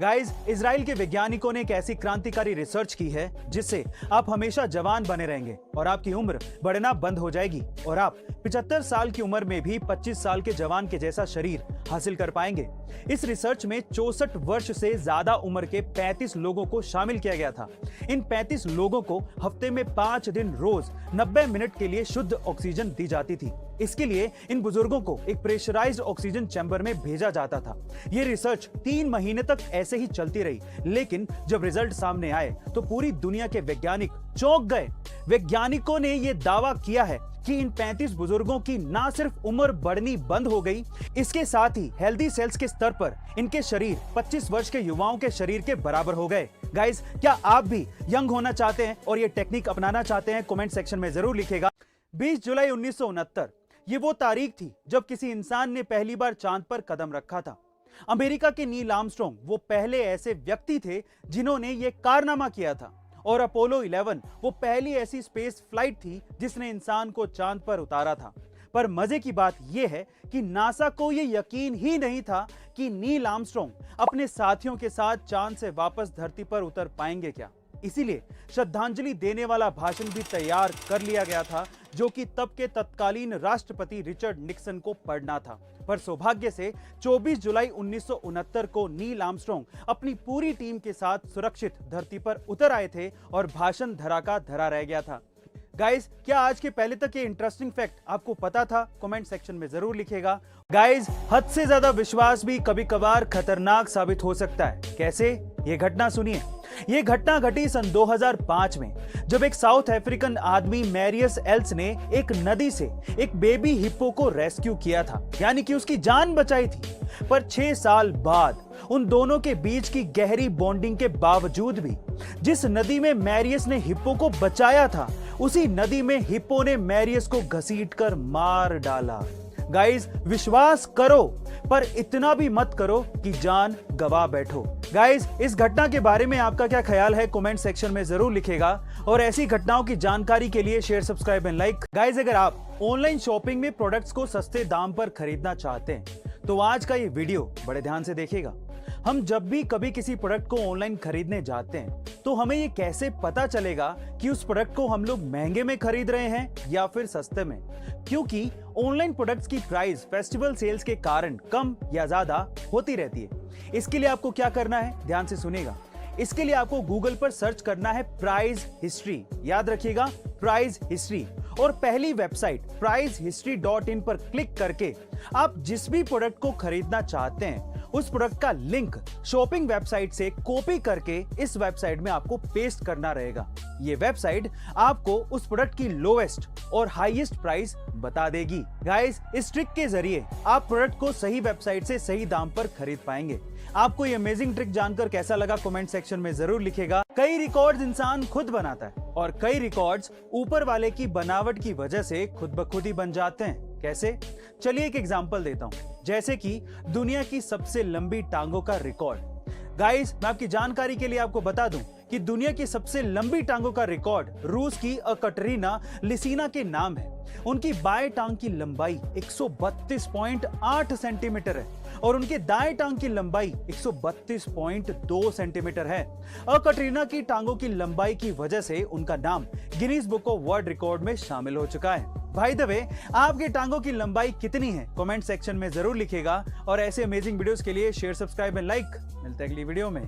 Guys, Israel के वैज्ञानिकों ने एक ऐसी क्रांतिकारी रिसर्च की है जिससे आप हमेशा जवान बने रहेंगे और आपकी उम्र बढ़ना बंद हो जाएगी और आप 75 साल की उम्र में भी 25 साल के जवान के जैसा शरीर हासिल कर पाएंगे। इस रिसर्च में 64 वर्ष से ज्यादा उम्र के 35 लोगों को शामिल किया गया था। इन 35 लोगों को हफ्ते में 5 दिन रोज 90 मिनट के लिए शुद्ध ऑक्सीजन दी जाती थी। इसके लिए इन बुजुर्गों को एक प्रेशराइज्ड ऑक्सीजन चैम्बर में भेजा जाता था। यह रिसर्च 3 महीने तक ऐसे ही चलती रही, लेकिन जब रिजल्ट सामने आए तो पूरी दुनिया के वैज्ञानिक चौंक गए। वैज्ञानिकों ने यह दावा किया है कि इन 35 बुजुर्गों की ना सिर्फ उम्र बढ़नी बंद हो गई, इसके साथ ही हेल्दी सेल्स के स्तर पर इनके शरीर 25 वर्ष के युवाओं के शरीर के बराबर हो गए। गाइस, क्या आप भी यंग होना चाहते हैं और ये टेक्निक अपनाना चाहते हैं? कमेंट सेक्शन में जरूर लिखिएगा। 20 जुलाई 1969 ये वो तारीख थी जब किसी इंसान ने पहली बार चांद पर कदम रखा था। अमेरिका के नील आर्मस्ट्रांग वो पहले ऐसे व्यक्ति थे जिन्होंने ये कारनामा किया था और अपोलो 11 वो पहली ऐसी स्पेस फ्लाइट थी जिसने इंसान को चांद पर उतारा था। पर मजे की बात यह है कि नासा को यह यकीन ही नहीं था कि नील आर्मस्ट्रांग अपने साथियों के साथ चांद से वापस धरती पर उतर पाएंगे क्या। इसीलिए श्रद्धांजलि देने वाला भाषण भी तैयार कर लिया गया था, जो कि तब के तत्कालीन राष्ट्रपति रिचर्ड निक्सन को पढ़ना था। पर सौभाग्य से 24 जुलाई 1969 को नील आर्मस्ट्रांग अपनी पूरी टीम के साथ सुरक्षित धरती पर उतर आए थे और भाषण धरा का धरा रह गया था। गाइस, क्या आज के पहले तक ये इंटरेस्टिंग फैक्ट आपको पता था? कमेंट सेक्शन में जरूर लिखिएगा। गाइस, हद से ज्यादा विश्वास भी कभी कभार खतरनाक साबित हो सकता है। कैसे? ये घटना सुनिए। ये घटना घटी सन 2005 में, जब एक साउथ अफ्रीकन आदमी मैरियस एल्स ने एक नदी से एक बेबी हिप्पो को रेस्क्यू किया था, यानी कि उसकी जान बचाई थी। पर 6 साल बाद उन दोनों के बीच की गहरी बॉन्डिंग के बावजूद भी जिस नदी में मैरियस ने हिप्पो को बचाया था, उसी नदी में हिप्पो ने मैरियस को घसीटकर मार डाला। गाइस, विश्वास करो पर इतना भी मत करो कि जान गवा बैठो। गाइस, इस घटना के बारे में आपका क्या ख्याल है? कमेंट सेक्शन में जरूर लिखिएगा और ऐसी घटनाओं की जानकारी के लिए share, subscribe and like. Guys, अगर आप ऑनलाइन शॉपिंग में प्रोडक्ट्स को सस्ते दाम पर खरीदना चाहते हैं तो आज का ये वीडियो बड़े ध्यान से देखिएगा। हम जब भी कभी किसी प्रोडक्ट को ऑनलाइन खरीदने जाते हैं तो हमें ये कैसे पता चलेगा कि उस प्रोडक्ट को हम लोग महंगे में खरीद रहे हैं या फिर सस्ते में? क्योंकि ऑनलाइन प्रोडक्ट्स की प्राइस फेस्टिवल सेल्स के कारण कम या ज्यादा होती रहती है। इसके लिए आपको क्या करना है, ध्यान से सुनिएगा। इसके लिए आपको गूगल पर सर्च करना है प्राइस हिस्ट्री। याद रखिएगा, प्राइस हिस्ट्री। और पहली वेबसाइट pricehistory.in पर क्लिक करके आप जिस भी प्रोडक्ट को खरीदना चाहते हैं उस प्रोडक्ट का लिंक शॉपिंग वेबसाइट से कॉपी करके इस वेबसाइट में आपको पेस्ट करना रहेगा। ये वेबसाइट आपको उस प्रोडक्ट की लोएस्ट और हाईएस्ट प्राइस बता देगी। गाइस, इस ट्रिक के जरिए आप प्रोडक्ट को सही वेबसाइट से सही दाम पर खरीद पाएंगे। आपको ये अमेजिंग ट्रिक जानकर कैसा लगा? कमेंट सेक्शन में जरूर लिखिएगा। कई रिकॉर्ड्स इंसान खुद बनाता है और कई रिकॉर्ड्स ऊपर वाले की बनावट की वजह से खुद ब खुद ही बन जाते हैं। कैसे? चलिए एक एग्जांपल देता हूं, जैसे कि दुनिया की सबसे लंबी टांगों का रिकॉर्ड। गाइस, मैं आपकी जानकारी के लिए आपको बता दूं कि दुनिया की सबसे लंबी टांगों का रिकॉर्ड रूस की अकटरीना लिसिना के नाम है। उनकी बाएं टांग की लंबाई 132.8 सेंटीमीटर है और उनके दाएं टांग की लंबाई 132.2 सेंटीमीटर है। अकटरीना की टांगों की लंबाई की वजह से उनका नाम Guinness book of world record में शामिल हो चुका है। बाय द वे, आपके टांगों की लंबाई कितनी है? कमेंट सेक्शन में जरूर लिखिएगा और ऐसे अमेजिंग वीडियोस के लिए शेयर, सब्सक्राइब एंड लाइक। मिलते हैं अगली वीडियो में।